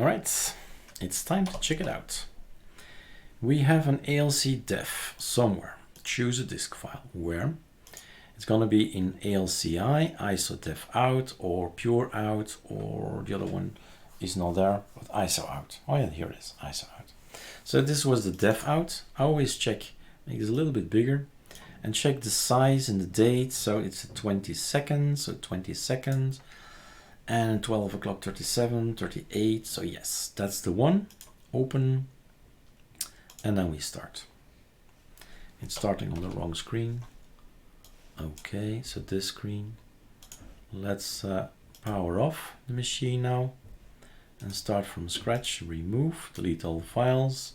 All right, it's time to check it out. We have an ALCI def somewhere. Choose a disk file. Where? It's going to be in ALCI, ISO def out, or pure out, or the other one is not there, but ISO out. Oh yeah, here it is, ISO out. So this was the def out. I always check, make it a little bit bigger, and check the size and the date. So it's 20 seconds, so 20 seconds, and 12 o'clock 37, 38. So yes, that's the one. Open, and then we start. It's starting on the wrong screen. Okay, so this screen. Let's power off the machine now and start from scratch. Remove, delete all files,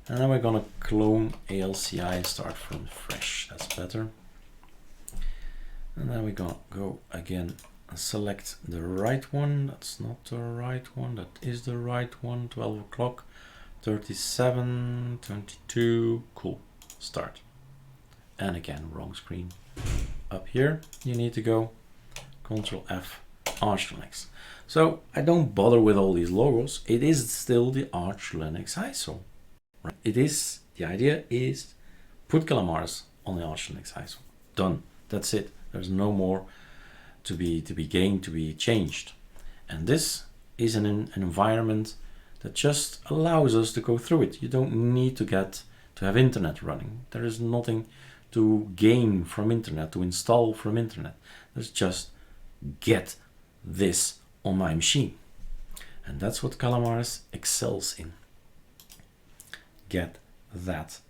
and then we're gonna clone ALCI and start from fresh. That's better. And then we're gonna go again and select the right one. That's not the right one, that is the right one. 12 o'clock 37, 22. Cool. Start. And again, wrong screen. Up here you need to go Control F, ArcoLinux. So I don't bother with all these logos. It is still the ArcoLinux ISO. Right? It is, the idea is put Calamares on the ArcoLinux ISO. Done. That's it. There's no more to be gained, to be changed. And this is an environment that just allows us to go through it. You don't need to have internet running. There is nothing to gain from internet, to install from internet. Let's just get this on my machine. And that's what Calamares excels in. Get that,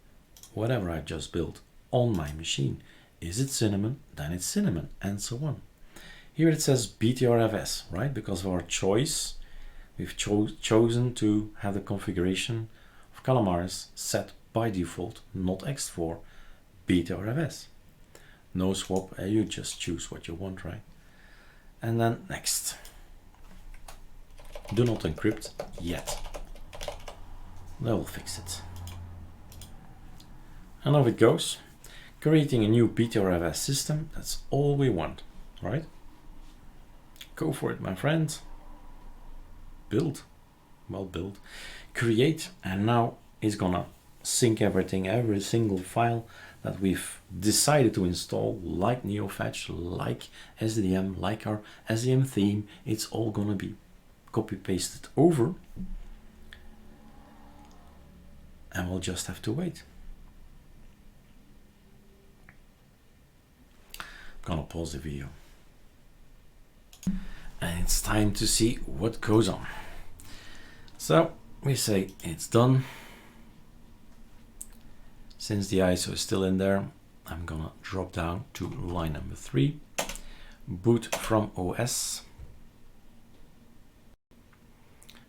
whatever I just built, on my machine. Is it cinnamon? Then it's cinnamon, and so on. Here it says Btrfs, right? Because of our choice, we've chosen to have the configuration of Calamares set by default, not X4, Btrfs. No swap, you just choose what you want, right? And then next. Do not encrypt yet. That will fix it. And off it goes. Creating a new Btrfs system, that's all we want, right? Go for it, my friend. Build. Well, build. Create, and now it's gonna sync everything, every single file that we've decided to install, like NeoFetch, like Sddm, like our Sddm theme. It's all gonna be copy pasted over, and we'll just have to wait. I'm gonna pause the video, and it's time to see what goes on. So we say it's done. Since the ISO is still in there, I'm gonna drop down to line number 3, boot from OS.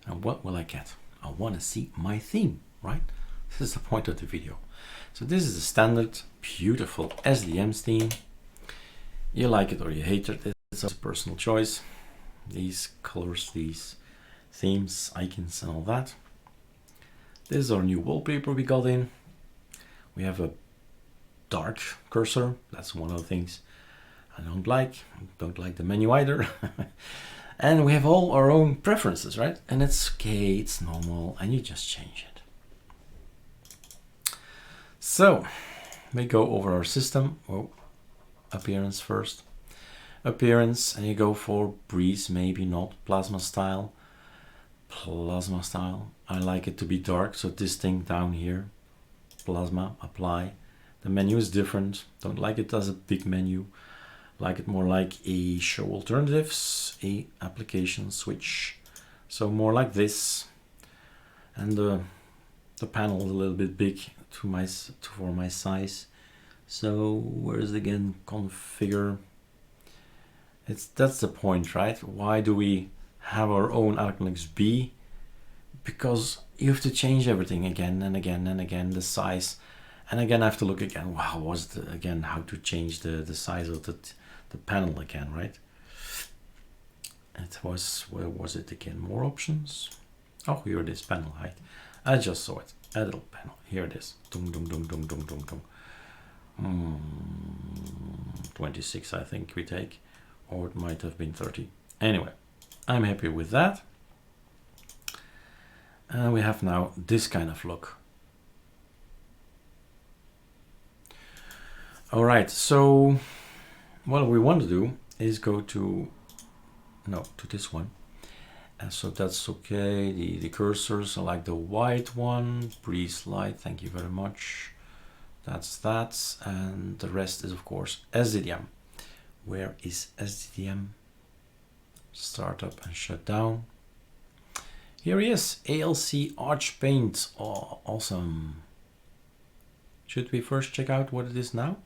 And what will I get? I want to see my theme, right? This is the point of the video. So this is the standard, beautiful Sddm theme. You like it or you hate it, it's a personal choice. These colors, these themes, icons and all that. This is our new wallpaper we got in. We have a dark cursor. That's one of the things I don't like. I don't like the menu either. And we have all our own preferences, right? And it's okay, it's normal, and you just change it. So we go over our system. Oh, appearance first. Appearance, and you go for breeze, maybe not. Plasma style. Plasma style. I like it to be dark, so this thing down here. Plasma, apply. The menu is different. Don't like it as a big menu. Like it more like a show alternatives, a application switch. So more like this. And the panel is a little bit big for my size. So where is it again? Configure. That's the point, right? Why do we have our own ArcoLinux B? Because you have to change everything again and again and again, the size, and again I have to look again. Wow, was it again how to change the size of the panel again, right? It was, where was it again? More options. Oh, here it is, panel height. I just saw it. Edit panel. Here it is. Dum dum dum dum dum dum dum. 26, I think we take, or it might have been 30. Anyway, I'm happy with that. And we have now this kind of look. All right, so what we want to do is go to this one. And so that's okay. The cursors are like the white one, pre-slide, thank you very much. That's that, and the rest is of course Sddm. Where is Sddm? Startup and shut down. Here he is, ALCI Archpaint. Oh, awesome. Should we first check out what it is now?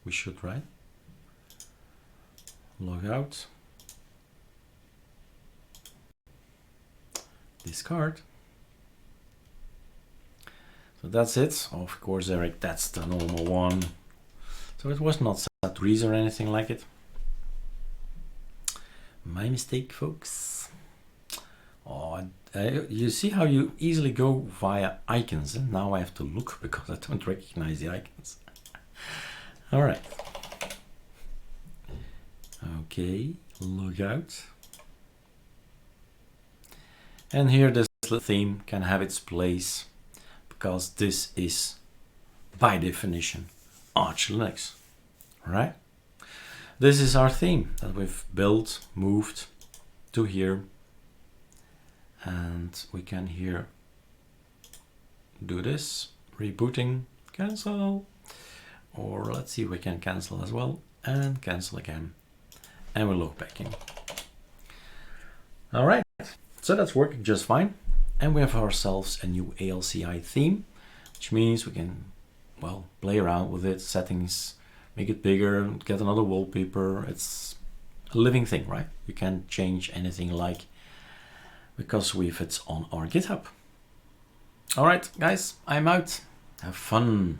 We should, right? Log out. Discard. So that's it. Of course, Eric, that's the normal one. So it was not set to Reese or anything like it. My mistake, folks. Oh, you see how you easily go via icons, and now I have to look because I don't recognize the icons. All right. Okay, log out. And here this little theme can have its place because this is, by definition, ArcoLinux, right? This is our theme that we've built, moved to here. And we can here do this, rebooting, cancel, or let's see if we can cancel as well, and cancel again, and we'll log back in. All right, so that's working just fine. And we have ourselves a new ALCI theme, which means we can, well, play around with it, settings, make it bigger, get another wallpaper. It's a living thing, right? You can change anything like, because it's on our GitHub. All right, guys, I'm out. Have fun.